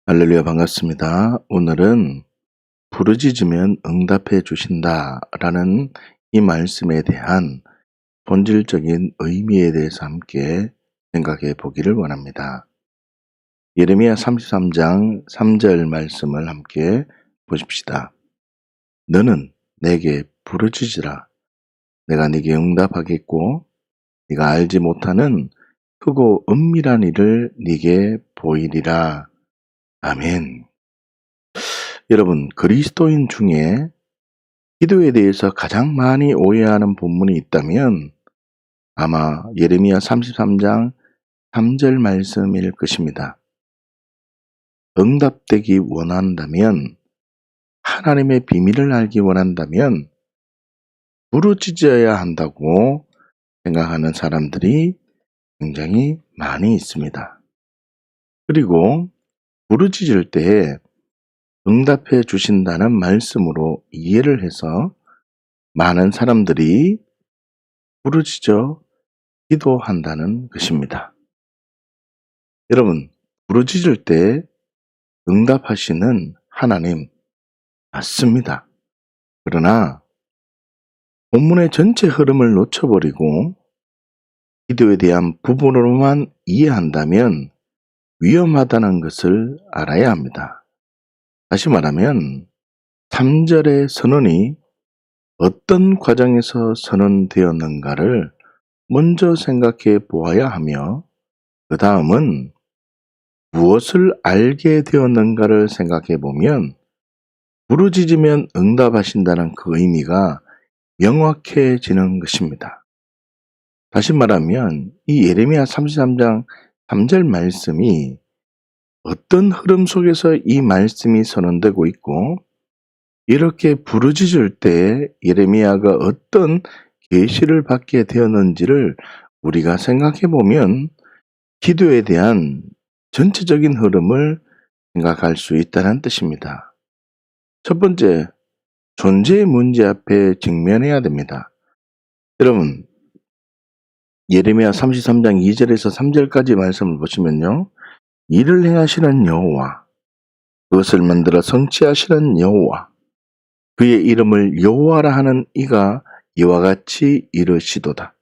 할렐루야 반갑습니다. 오늘은 부르짖으면 응답해 주신다 라는 이 말씀에 대한 본질적인 의미에 대해서 함께 생각해 보기를 원합니다. 예레미야 33장 3절 말씀을 함께 보십시다. 너는 내게 부르짖으라. 내가 네게 응답하겠고 네가 알지 못하는 크고 은밀한 일을 네게 보이리라. 아멘. 여러분, 그리스도인 중에 기도에 대해서 가장 많이 오해하는 본문이 있다면 아마 예레미야 33장 3절 말씀일 것입니다. 응답되기 원한다면, 하나님의 비밀을 알기 원한다면 부르짖어야 한다고 생각하는 사람들이 굉장히 많이 있습니다. 그리고 부르짖을 때 응답해 주신다는 말씀으로 이해를 해서 많은 사람들이 부르짖어 기도한다는 것입니다. 여러분, 부르짖을 때 응답하시는 하나님 맞습니다. 그러나 본문의 전체 흐름을 놓쳐버리고 기도에 대한 부분으로만 이해한다면 위험하다는 것을 알아야 합니다. 다시 말하면 3절의 선언이 어떤 과정에서 선언되었는가를 먼저 생각해 보아야 하며 그 다음은 무엇을 알게 되었는가를 생각해 보면 부르짖으면 응답하신다는 그 의미가 명확해지는 것입니다. 다시 말하면 이 예레미야 33장 3절 말씀이 어떤 흐름 속에서 이 말씀이 선언되고 있고 이렇게 부르짖을 때 예레미야가 어떤 계시를 받게 되었는지를 우리가 생각해 보면 기도에 대한 전체적인 흐름을 생각할 수 있다는 뜻입니다. 첫 번째, 존재의 문제 앞에 직면해야 됩니다. 여러분, 예레미야 33장 2절에서 3절까지 말씀을 보시면요. 이를 행하시는 여호와, 그것을 만들어 성취하시는 여호와, 그의 이름을 여호와라 하는 이가 이와 같이 이르시도다.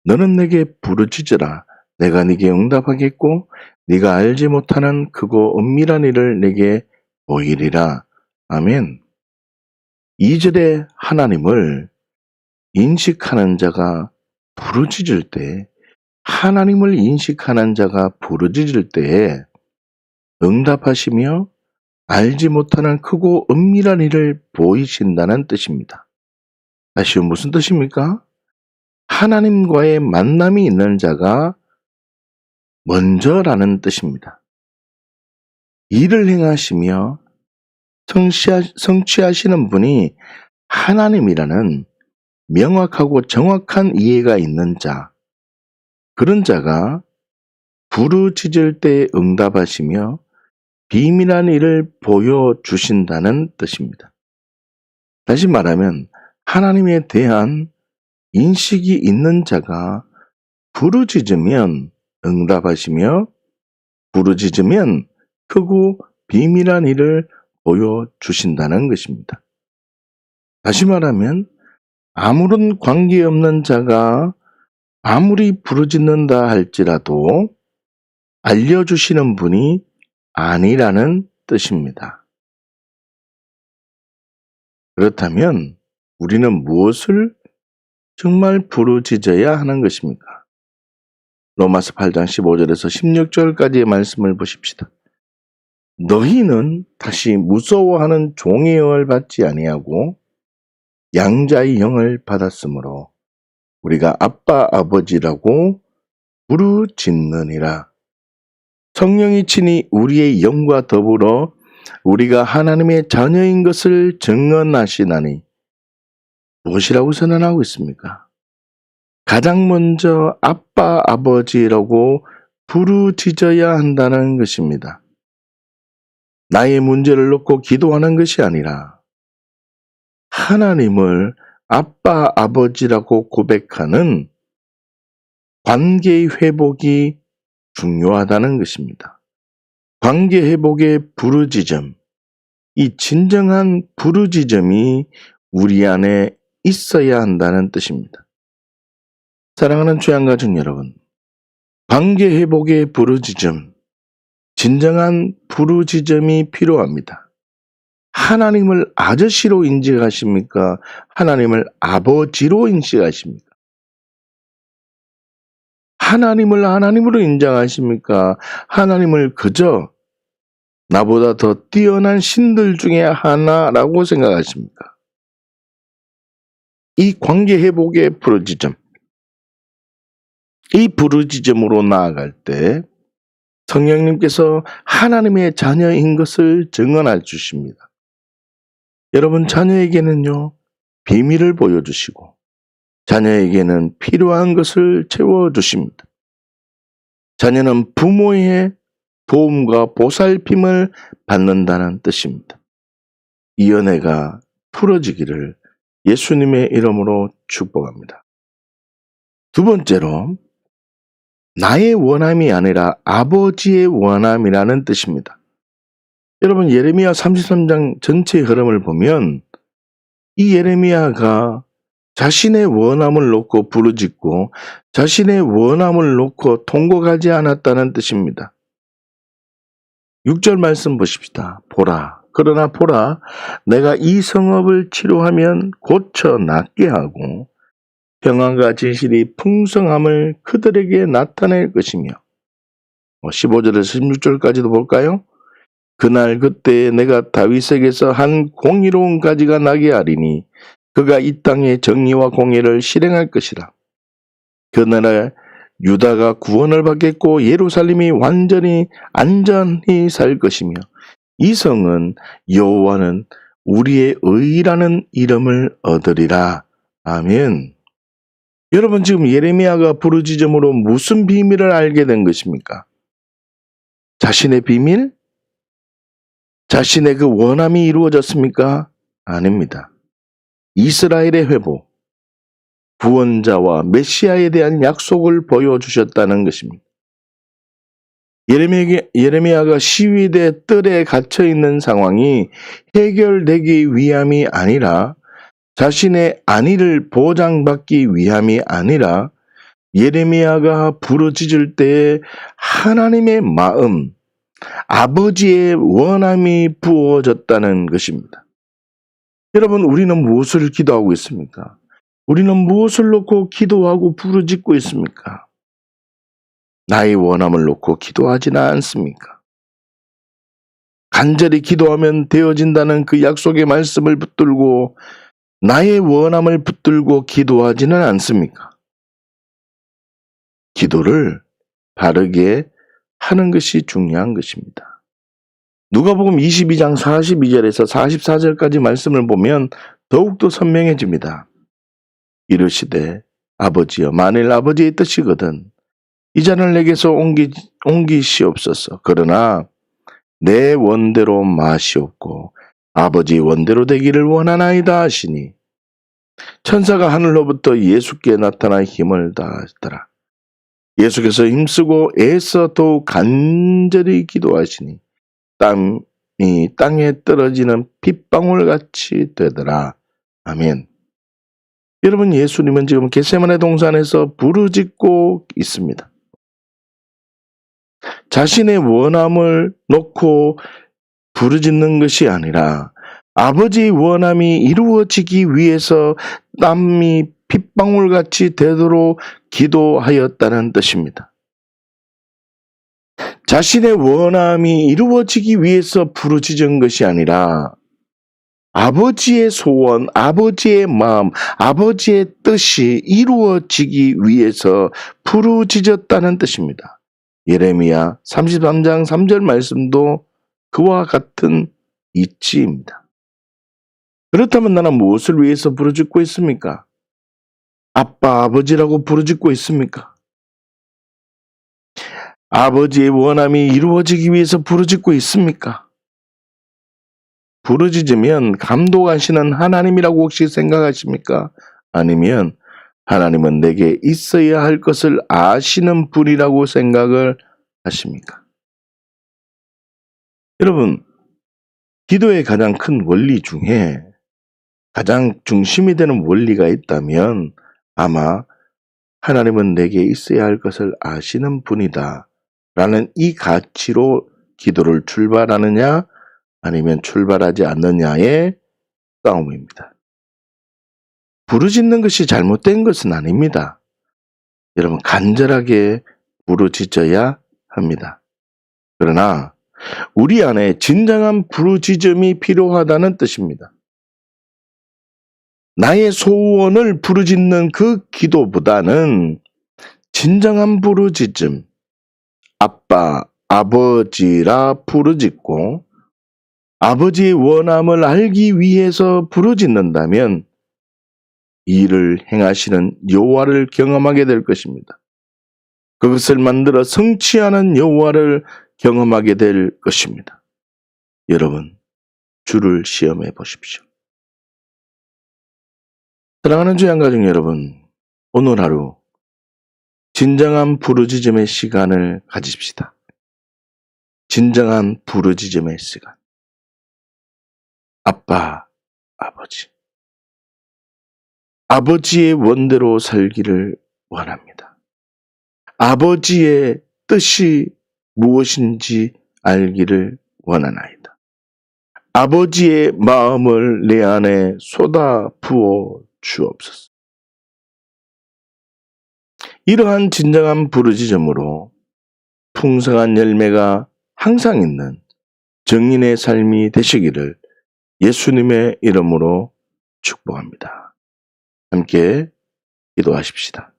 너는 내게 부르짖으라. 내가 네게 응답하겠고 네가 알지 못하는 크고 은밀한 일을 내게 보이리라. 아멘. 2절에 하나님을 인식하는 자가 부르짖을 때, 하나님을 인식하는 자가 부르짖을 때에 응답하시며 알지 못하는 크고 은밀한 일을 보이신다는 뜻입니다. 다시 무슨 뜻입니까? 하나님과의 만남이 있는 자가 먼저라는 뜻입니다. 일을 행하시며 성취하시는 분이 하나님이라는 명확하고 정확한 이해가 있는 자, 그런 자가 부르짖을 때 응답하시며 비밀한 일을 보여주신다는 뜻입니다. 다시 말하면 하나님에 대한 인식이 있는 자가 부르짖으면 응답하시며 부르짖으면 크고 비밀한 일을 보여주신다는 것입니다. 다시 말하면 아무런 관계없는 자가 아무리 부르짖는다 할지라도 알려주시는 분이 아니라는 뜻입니다. 그렇다면 우리는 무엇을 정말 부르짖어야 하는 것입니까? 로마서 8장 15절에서 16절까지의 말씀을 보십시다. 너희는 다시 무서워하는 종의 영을 받지 아니하고 양자의 영을 받았으므로 우리가 아빠 아버지라고 부르짖느니라. 성령이 친히 우리의 영과 더불어 우리가 하나님의 자녀인 것을 증언하시나니 무엇이라고 선언하고 있습니까? 가장 먼저 아빠 아버지라고 부르짖어야 한다는 것입니다. 나의 문제를 놓고 기도하는 것이 아니라 하나님을 아빠 아버지라고 고백하는 관계의 회복이 중요하다는 것입니다. 관계 회복의 부르짖음, 이 진정한 부르짖음이 우리 안에 있어야 한다는 뜻입니다. 사랑하는 주양가족 여러분, 관계 회복의 부르짖음, 진정한 부르짖음이 필요합니다. 하나님을 아저씨로 인식하십니까? 하나님을 아버지로 인식하십니까? 하나님을 하나님으로 인정하십니까? 하나님을 그저 나보다 더 뛰어난 신들 중에 하나라고 생각하십니까? 이 관계 회복의 부르짖음, 이 부르짖음으로 나아갈 때 성령님께서 하나님의 자녀인 것을 증언해 주십니다. 여러분, 자녀에게는요, 비밀을 보여주시고 자녀에게는 필요한 것을 채워주십니다. 자녀는 부모의 도움과 보살핌을 받는다는 뜻입니다. 이 은혜가 풀어지기를 예수님의 이름으로 축복합니다. 두 번째로, 나의 원함이 아니라 아버지의 원함이라는 뜻입니다. 여러분, 예레미야 33장 전체의 흐름을 보면 이 예레미야가 자신의 원함을 놓고 부르짖고 자신의 원함을 놓고 통곡하지 않았다는 뜻입니다. 6절 말씀 보십시다. 보라, 그러나 보라, 내가 이 성읍을 치료하면 고쳐 낫게 하고 평안과 진실이 풍성함을 그들에게 나타낼 것이며, 15절에서 16절까지도 볼까요? 그날 그때 내가 다윗에게서 한 공의로운 가지가 나게 하리니 그가 이 땅에 정의와 공의를 실행할 것이라. 그날에 유다가 구원을 받겠고 예루살렘이 완전히 안전히 살 것이며 이 성은 여호와는 우리의 의라는 이름을 얻으리라. 아멘. 여러분, 지금 예레미야가 부르짖음으로 무슨 비밀을 알게 된 것입니까? 자신의 비밀? 자신의 그 원함이 이루어졌습니까? 아닙니다. 이스라엘의 회복, 구원자와 메시아에 대한 약속을 보여주셨다는 것입니다. 예레미야가 시위대 뜰에 갇혀있는 상황이 해결되기 위함이 아니라, 자신의 안위를 보장받기 위함이 아니라, 예레미야가 부르짖을 때에 하나님의 마음, 아버지의 원함이 부어졌다는 것입니다. 여러분, 우리는 무엇을 기도하고 있습니까? 우리는 무엇을 놓고 기도하고 부르짖고 있습니까? 나의 원함을 놓고 기도하지는 않습니까? 간절히 기도하면 되어진다는 그 약속의 말씀을 붙들고 나의 원함을 붙들고 기도하지는 않습니까? 기도를 바르게 하는 것이 중요한 것입니다. 누가복음 22장 42절에서 44절까지 말씀을 보면 더욱더 선명해집니다. 이르시되 아버지여, 만일 아버지의 뜻이거든 이 잔을 내게서 옮기시옵소서. 그러나 내 원대로 마시옵고 아버지 원대로 되기를 원하나이다 하시니, 천사가 하늘로부터 예수께 나타나 힘을 다하시더라. 예수께서 힘쓰고 애써 더욱 간절히 기도하시니 땀이 땅에 떨어지는 핏방울같이 되더라. 아멘. 여러분, 예수님은 지금 겟세마네 동산에서 부르짖고 있습니다. 자신의 원함을 놓고 부르짖는 것이 아니라 아버지의 원함이 이루어지기 위해서 땀이 핏방울같이 되도록 기도하였다는 뜻입니다. 자신의 원함이 이루어지기 위해서 부르짖은 것이 아니라 아버지의 소원, 아버지의 마음, 아버지의 뜻이 이루어지기 위해서 부르짖었다는 뜻입니다. 예레미야 33장 3절 말씀도 그와 같은 이치입니다. 그렇다면 나는 무엇을 위해서 부르짖고 있습니까? 아빠, 아버지라고 부르짖고 있습니까? 아버지의 원함이 이루어지기 위해서 부르짖고 있습니까? 부르짖으면 감독하시는 하나님이라고 혹시 생각하십니까? 아니면 하나님은 내게 있어야 할 것을 아시는 분이라고 생각을 하십니까? 여러분, 기도의 가장 큰 원리 중에 가장 중심이 되는 원리가 있다면 아마 하나님은 내게 있어야 할 것을 아시는 분이다 라는 이 가치로 기도를 출발하느냐 아니면 출발하지 않느냐의 싸움입니다. 부르짖는 것이 잘못된 것은 아닙니다. 여러분, 간절하게 부르짖어야 합니다. 그러나 우리 안에 진정한 부르짖음이 필요하다는 뜻입니다. 나의 소원을 부르짖는 그 기도보다는 진정한 부르짖음, 아빠, 아버지라 부르짖고 아버지의 원함을 알기 위해서 부르짖는다면 이를 행하시는 여호와를 경험하게 될 것입니다. 그것을 만들어 성취하는 여호와를 경험하게 될 것입니다. 여러분, 주를 시험해 보십시오. 사랑하는 주의 한가족 여러분, 오늘 하루 진정한 부르짖음의 시간을 가집시다. 진정한 부르짖음의 시간. 아빠, 아버지. 아버지의 원대로 살기를 원합니다. 아버지의 뜻이 무엇인지 알기를 원하나이다. 아버지의 마음을 내 안에 쏟아 부어 주옵소서. 이러한 진정한 부르짖음으로 풍성한 열매가 항상 있는 정인의 삶이 되시기를 예수님의 이름으로 축복합니다. 함께 기도하십시다.